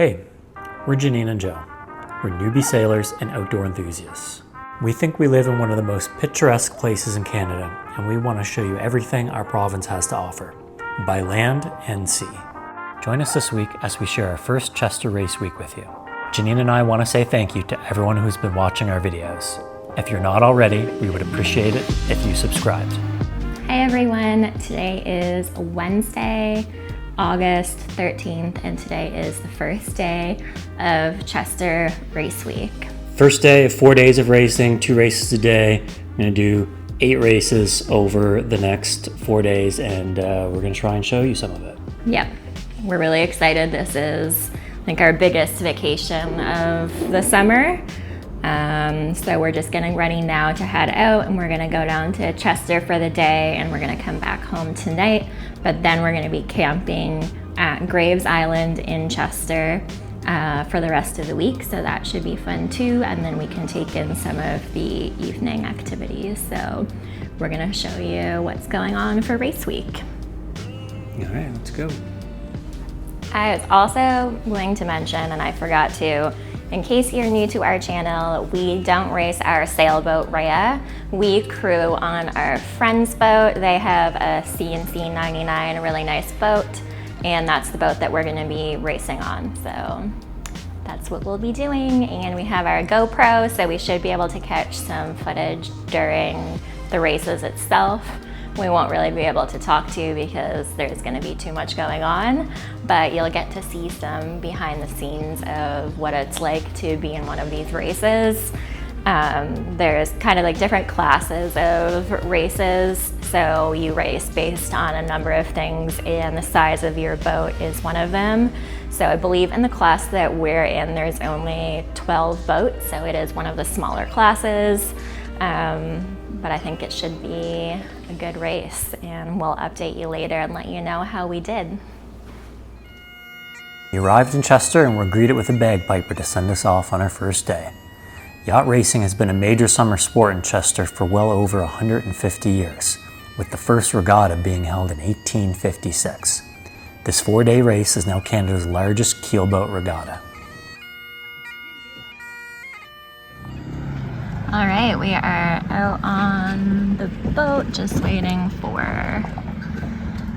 Hey, we're Janine and Joe. We're newbie sailors and outdoor enthusiasts. We think we live in one of the most picturesque places in Canada, and we want to show you everything our province has to offer, by land and sea. Join us this week as we share our first Chester Race Week with you. Janine and I want to say thank you to everyone who's been watching our videos. If you're not already, we would appreciate it if you subscribed. Hi everyone, today is Wednesday, August 13th, and today is the first day of Chester Race Week. First day of 4 days of racing, 2 races a day. I'm gonna do 8 races over the next 4 days, and we're gonna try and show you some of it. Yep, we're really excited. This is, I think, our biggest vacation of the summer. So we're just getting ready now to head out, and we're gonna go down to Chester for the day, and we're gonna come back home tonight, but then we're gonna be camping at Graves Island in Chester for the rest of the week, so that should be fun too, and then we can take in some of the evening activities. So we're gonna show you what's going on for race week. All right, let's go. I was also going to mention, and I forgot to, in case you're new to our channel, we don't race our sailboat, Regatta. We crew on our friend's boat. They have a C&C 99, a really nice boat, and that's the boat that we're gonna be racing on. So that's what we'll be doing. And we have our GoPro, so we should be able to catch some footage during the races itself. We won't really be able to talk to you because there's gonna be too much going on, but you'll get to see some behind the scenes of what it's like to be in one of these races. There's kind of like different classes of races. So you race based on a number of things, and the size of your boat is one of them. So I believe in the class that we're in, there's only 12 boats, so it is one of the smaller classes. But I think it should be a good race, and we'll update you later and let you know how we did. We arrived in Chester and were greeted with a bagpiper to send us off on our first day. Yacht racing has been a major summer sport in Chester for well over 150 years, with the first regatta being held in 1856. This 4-day race is now Canada's largest keelboat regatta. All right, we are out on the boat, just waiting for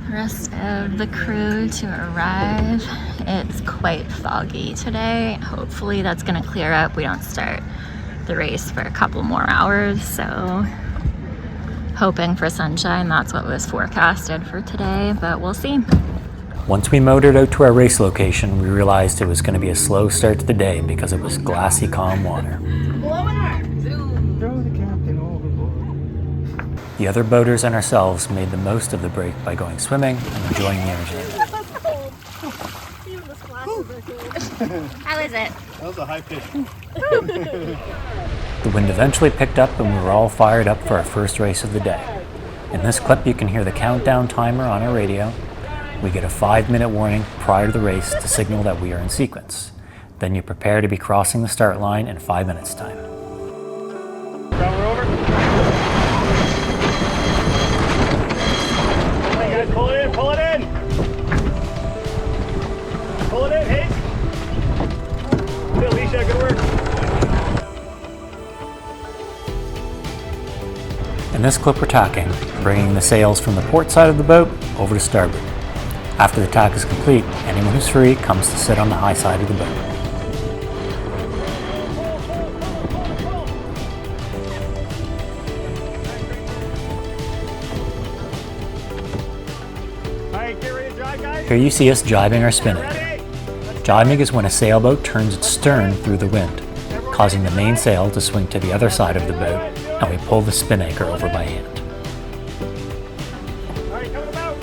the rest of the crew to arrive. It's quite foggy today. Hopefully that's gonna clear up. We don't start the race for a couple more hours, so hoping for sunshine. That's what was forecasted for today, but we'll see. Once we motored out to our race location, we realized it was going to be a slow start to the day because it was glassy, calm water. The other boaters and ourselves made the most of the break by going swimming and enjoying the energy. How is it? That was a high pitch. The wind eventually picked up and we were all fired up for our first race of the day. In this clip you can hear the countdown timer on our radio. We get a 5-minute warning prior to the race to signal that we are in sequence. Then you prepare to be crossing the start line in 5 minutes time. Power over. Come on guys, pull it in, pull it in. Pull it in, Hayes. Good, Alicia, good work. In this clip we're tacking, bringing the sails from the port side of the boat over to starboard. After the tack is complete, anyone who's free comes to sit on the high side of the boat. Alright, get ready to drive, guys. Here you see us jibing or spinning. Jibing is when a sailboat turns its stern through the wind, causing the main sail to swing to the other side of the boat, and we pull the spin anchor over by hand. Alright, coming about.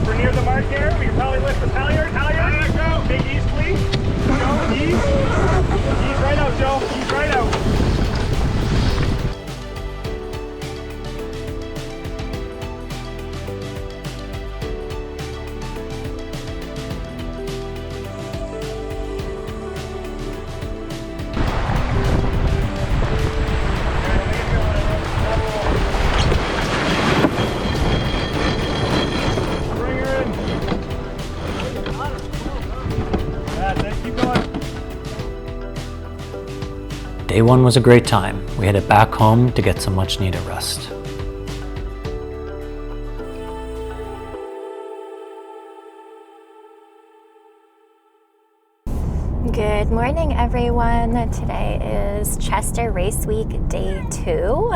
We're near the mark here. We can probably lift the halyard. Halyard, go. Big ease, please. Go, ease. Ease right out, Joe. Ease right out. Day 1 was a great time. We headed back home to get some much needed rest. Good morning, everyone. Today is Chester Race Week, day 2.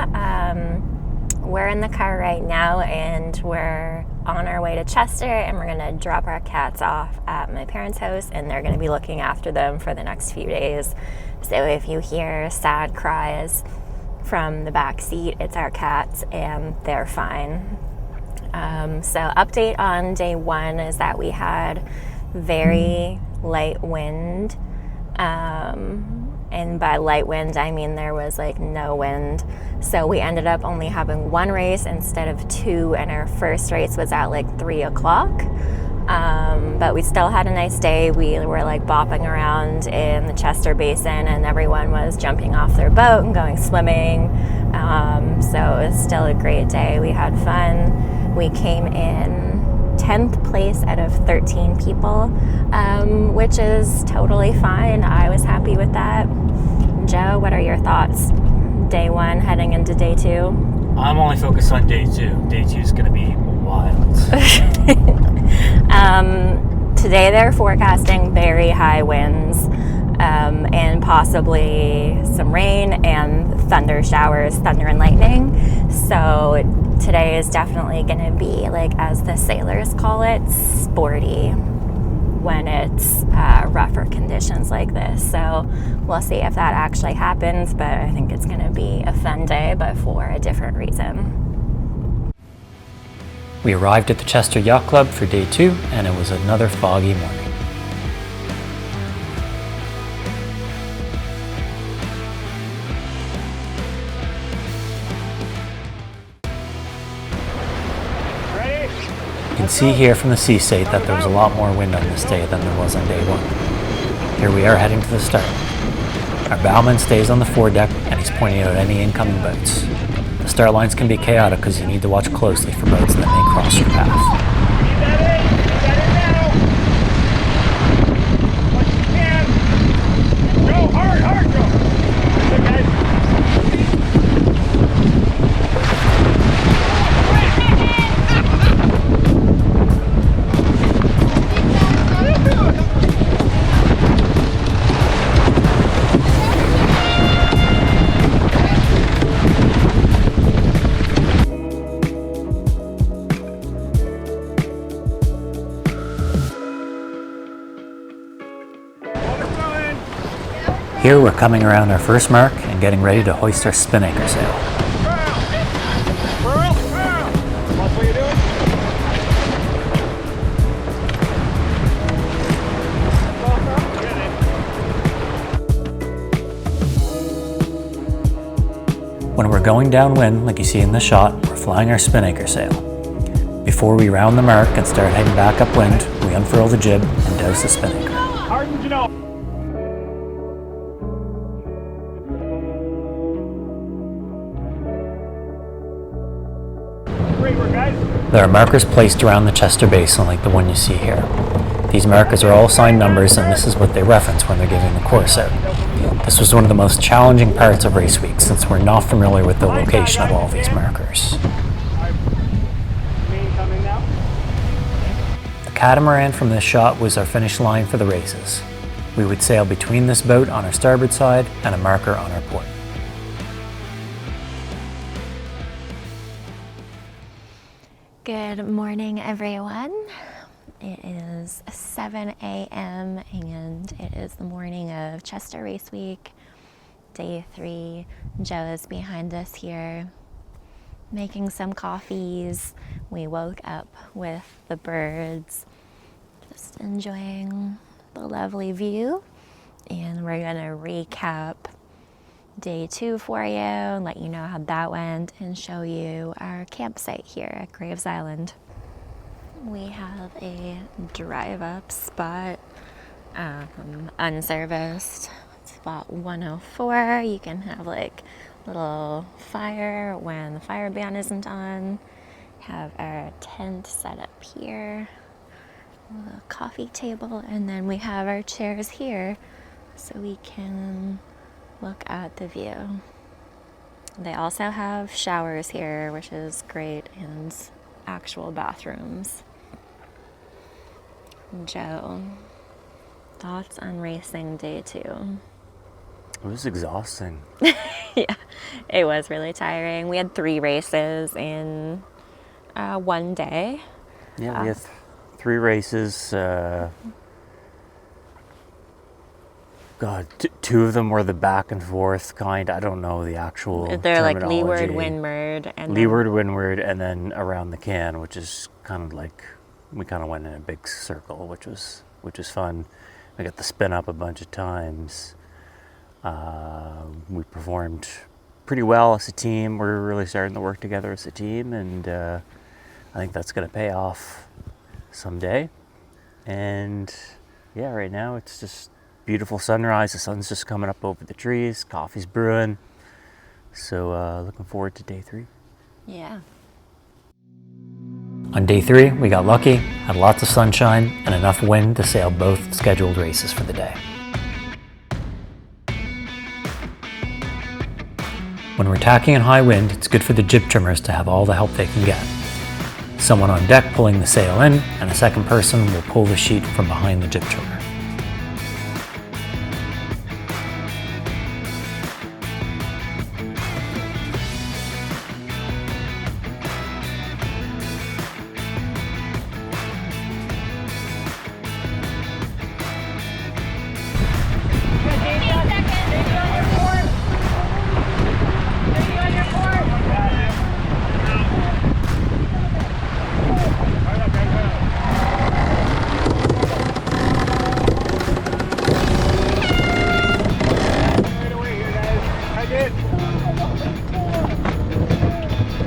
We're in the car right now and we're on our way to Chester, and we're gonna drop our cats off at my parents' house, and they're gonna be looking after them for the next few days. So if you hear sad cries from the back seat, it's our cats and they're fine. So update on day 1 is that we had very light wind. And by light wind, I mean there was like no wind. So we ended up only having 1 race instead of 2, and our first race was at like 3 o'clock. But we still had a nice day. We were like bopping around in the Chester Basin, and everyone was jumping off their boat and going swimming. So it was still a great day. We had fun. We came in 10th place out of 13 people, which is totally fine. I was happy with that. Joe, what are your thoughts? Day 1 heading into day 2? I'm only focused on day 2. Day 2 is going to be wild. Today they're forecasting very high winds and possibly some rain and thunder showers, thunder and lightning. So today is definitely going to be, like, as the sailors call it, sporty when it's rougher conditions like this. So we'll see if that actually happens, but I think it's going to be a fun day, but for a different reason. We arrived at the Chester Yacht Club for day 2, and it was another foggy morning. You can see here from the sea state that there was a lot more wind on this day than there was on day 1. Here we are heading to the start. Our bowman stays on the foredeck and he's pointing out any incoming boats. The start lines can be chaotic because you need to watch closely for boats that may cross your path. Here we're coming around our first mark and getting ready to hoist our spin anchor sail. Watch what you're doing. When we're going downwind, like you see in the shot, we're flying our spin anchor sail. Before we round the mark and start heading back upwind, we unfurl the jib and douse the spin anchor. Hard did you know? There are markers placed around the Chester Basin like the one you see here. These markers are all assigned numbers, and this is what they reference when they're giving the course out. This was one of the most challenging parts of race week since we're not familiar with the location of all these markers. The catamaran from this shot was our finish line for the races. We would sail between this boat on our starboard side and a marker on our port. Good morning, everyone. It is 7 a.m. and it is the morning of Chester Race Week, day 3. Joe is behind us here making some coffees. We woke up with the birds, just enjoying the lovely view, and we're gonna recap day 2 for you and let you know how that went and show you our campsite here at Graves Island. We have a drive-up spot, unserviced, spot 104. You can have like little fire when the fire ban isn't on. Have our tent set up here, a coffee table, and then we have our chairs here so we can Look at the view. They also have showers here, which is great, and actual bathrooms. Joe, thoughts on racing day 2? It was exhausting. Yeah, it was really tiring. We had 3 races in one day. Yeah, we had 3 races. God, 2 of them were the back and forth kind. I don't know the actual They're like terminology. leeward, windward, and leeward, windward, and then around the can, which is kind of like we kind of went in a big circle, which was fun. We got to spin up a bunch of times. We performed pretty well as a team. We're really starting to work together as a team, and I think that's going to pay off someday. And yeah, right now it's just beautiful sunrise. The sun's just coming up over the trees. Coffee's brewing. So looking forward to day 3. Yeah. On day 3, we got lucky, had lots of sunshine and enough wind to sail both scheduled races for the day. When we're tacking in high wind, it's good for the jib trimmers to have all the help they can get. Someone on deck pulling the sail in, and a second person will pull the sheet from behind the jib trimmer.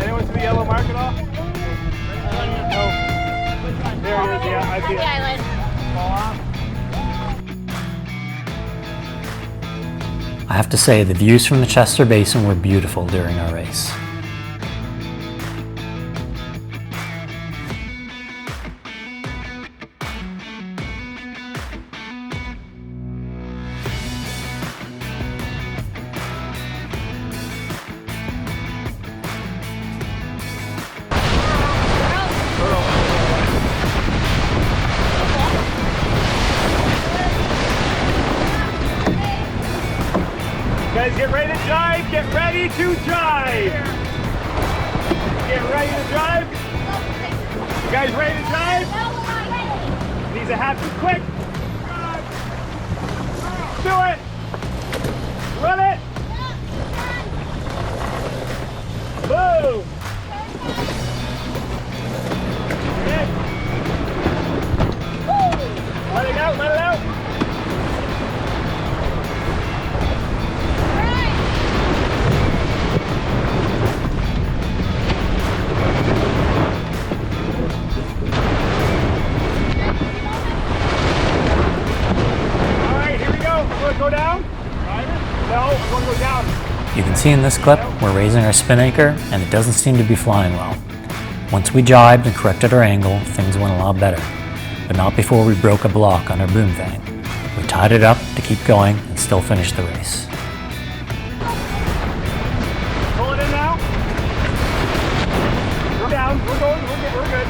Anyone see the yellow mark at all? No. There it is, yeah, I see it. I have to say, the views from the Chester Basin were beautiful during our race. Guys, get ready to jive! Get ready to jive! Get ready to jive! You guys ready to jive? Needs to happen quick! Do it! Run it! Boom! Let it out, let it out! Go down? No, I'm going to go down. You can see in this clip, we're raising our spin anchor and it doesn't seem to be flying well. Once we jibed and corrected our angle, things went a lot better, but not before we broke a block on our boom vane. We tied it up to keep going and still finish the race. Pull it in now. We're down. We're going. We're good.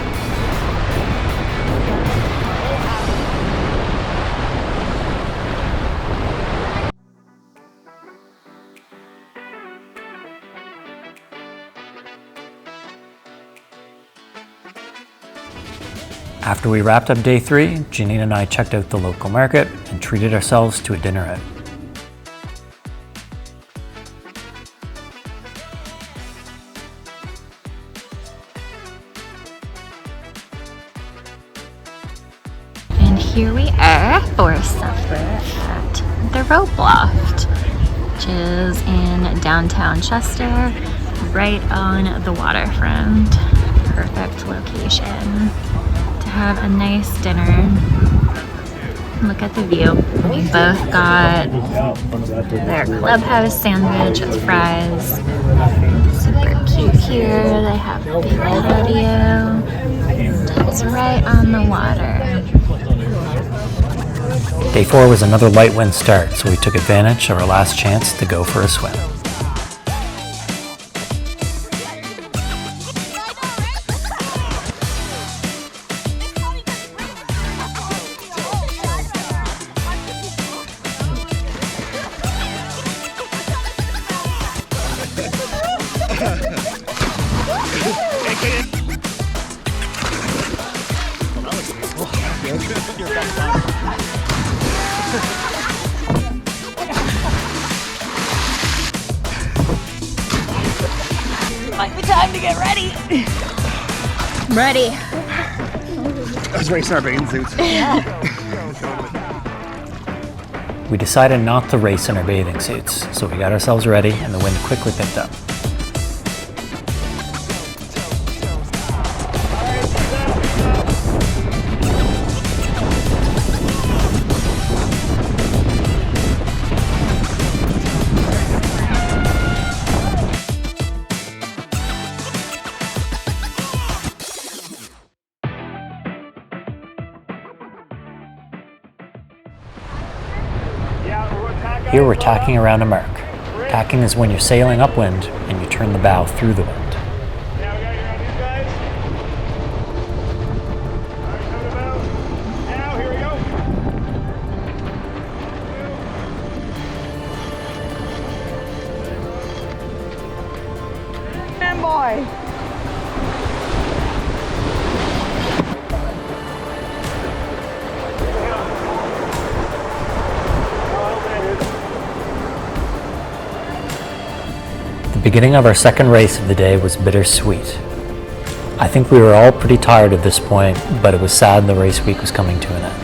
After we wrapped up day 3, Janine and I checked out the local market and treated ourselves to a dinner out. And here we are for supper at the Rope Loft, which is in downtown Chester, right on the waterfront. Perfect location to have a nice dinner. Look at the view. We both got their clubhouse sandwich with fries. Super cute here. They have a big patio. And it's right on the water. Day 4 was another light wind start, so we took advantage of our last chance to go for a swim. Might be time to get ready. I'm ready. I was racing our bathing suits. We decided not to race in our bathing suits, so we got ourselves ready and the wind quickly picked up. Here we're tacking around a mark. Tacking is when you're sailing upwind and you turn the bow through the wind. Now we got you around these guys. All right, coming about. Now, here we go. And boy. The beginning of our second race of the day was bittersweet. I think we were all pretty tired at this point, but it was sad the race week was coming to an end.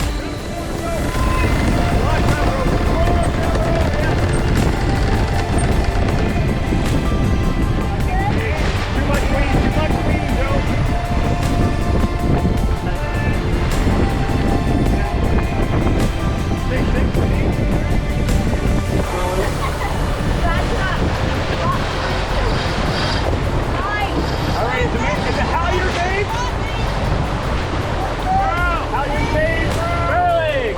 Too much wind, Joe. All right, is it halyard, babe? Halyard, babe. Furling.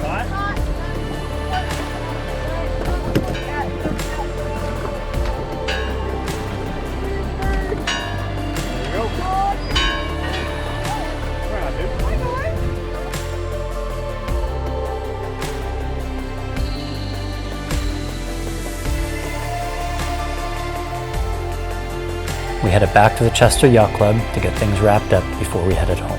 What? There you go. Right on, dude. We headed back to the Chester Yacht Club to get things wrapped up before we headed home.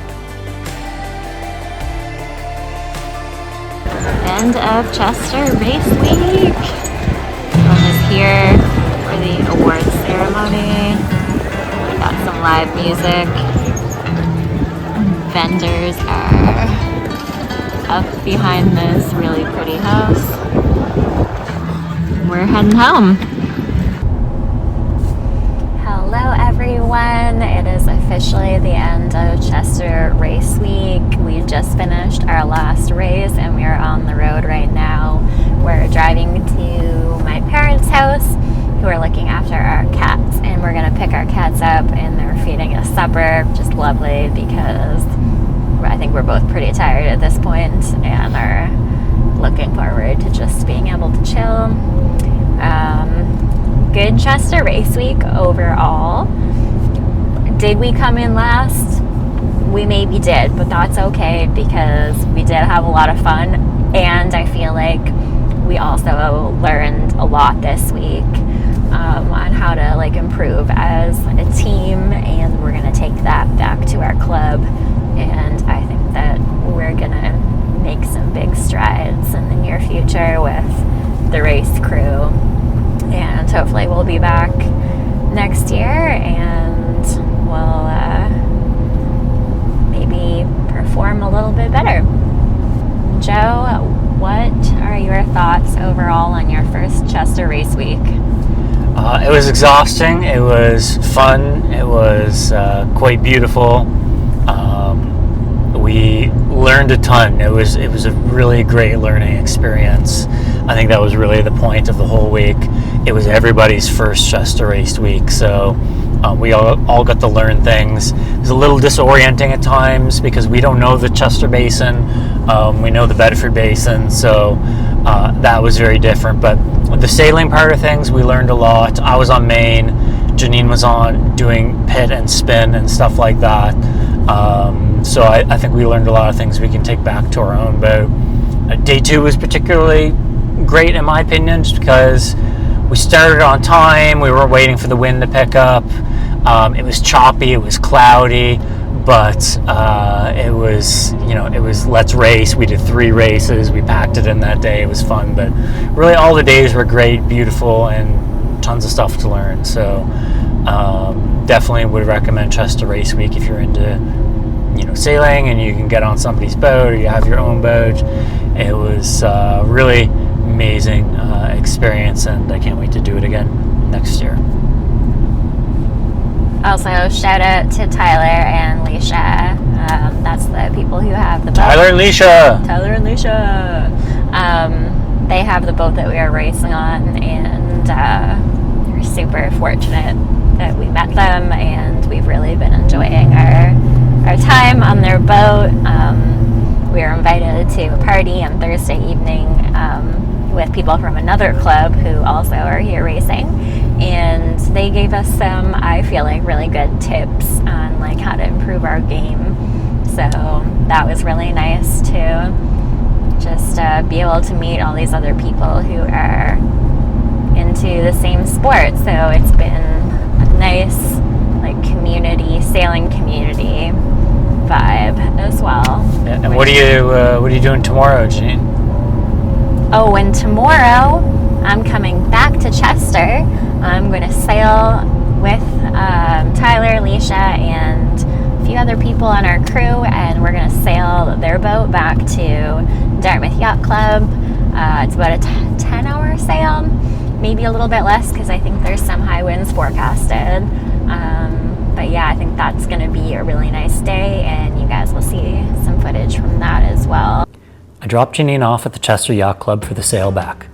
End of Chester Race Week. Everyone is here for the awards ceremony. We got some live music. Vendors are up behind this really pretty house. We're heading home. Hello everyone, it is officially the end of Chester Race Week. We just finished our last race and we are on the road right now. We're driving to my parents' house who are looking after our cats, and we're going to pick our cats up and they're feeding us supper, which is lovely because I think we're both pretty tired at this point and are looking forward to just being able to chill. Good Chester Race Week overall. Did we come in last? We maybe did, but that's okay because we did have a lot of fun, and I feel like we also learned a lot this week on how to improve as a team, and we're going to take that back to our club, and I think that we're going to make some big strides in the near future with the race crew. And hopefully we'll be back next year and we'll maybe perform a little bit better. Joe, what are your thoughts overall on your first Chester Race Week? It was exhausting, it was fun, it was quite beautiful. We learned a ton. It was a really great learning experience. I think that was really the point of the whole week. It was everybody's first Chester Race Week, so We all got to learn things. It was a little disorienting at times because we don't know the Chester Basin. We know the Bedford Basin, so that was very different. But the sailing part of things, we learned a lot. I was on main. Janine was on doing pit and spin and stuff like that. So I think we learned a lot of things we can take back to our own boat. Day 2 was particularly great in my opinion, just because we started on time. We weren't waiting for the wind to pick up. It was choppy, it was cloudy, but it was let's race. We did 3 races. We packed it in that day. It was fun, but really all the days were great, beautiful, and tons of stuff to learn. So definitely would recommend Chester Race Week if you're into sailing and you can get on somebody's boat or you have your own boat. It was really amazing experience, and I can't wait to do it again next year. Also, shout out to Tyler and Leisha. That's the people who have the boat. Tyler and Leisha! They have the boat that we are racing on, and we're super fortunate that we met them, and we've really been enjoying our time on their boat. We were invited to a party on Thursday evening with people from another club who also are here racing, and they gave us some, I feel like, really good tips on like how to improve our game. So that was really nice to just be able to meet all these other people who are into the same sport. So it's been a nice like sailing community vibe as well. Yeah, and what are you doing tomorrow, Janine? Oh, and tomorrow I'm coming back to Chester. I'm going to sail with Tyler, Leisha, and a few other people on our crew, and we're going to sail their boat back to Dartmouth Yacht Club. It's about a 10-hour sail, maybe a little bit less because I think there's some high winds forecasted. But yeah, I think that's going to be a really nice day, and you guys will see some footage from that as well. I dropped Janine off at the Chester Yacht Club for the sail back.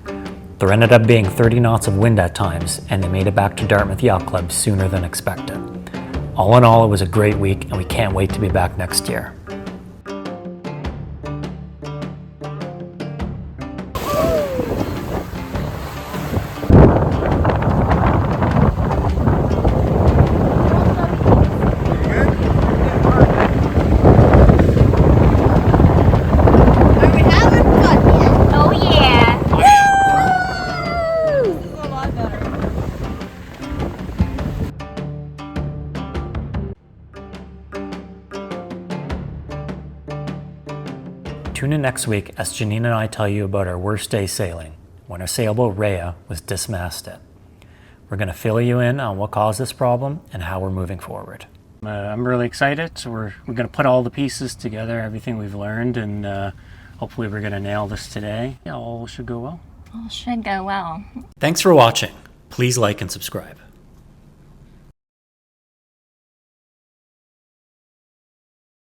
There ended up being 30 knots of wind at times, and they made it back to Dartmouth Yacht Club sooner than expected. All in all, it was a great week, and we can't wait to be back next year. Tune in next week as Janine and I tell you about our worst day sailing, when our sailboat Regatta was dismasted. We're going to fill you in on what caused this problem and how we're moving forward. I'm really excited. So we're going to put all the pieces together, everything we've learned, and hopefully we're going to nail this today. Yeah, all should go well. All should go well. Thanks for watching. Please like and subscribe.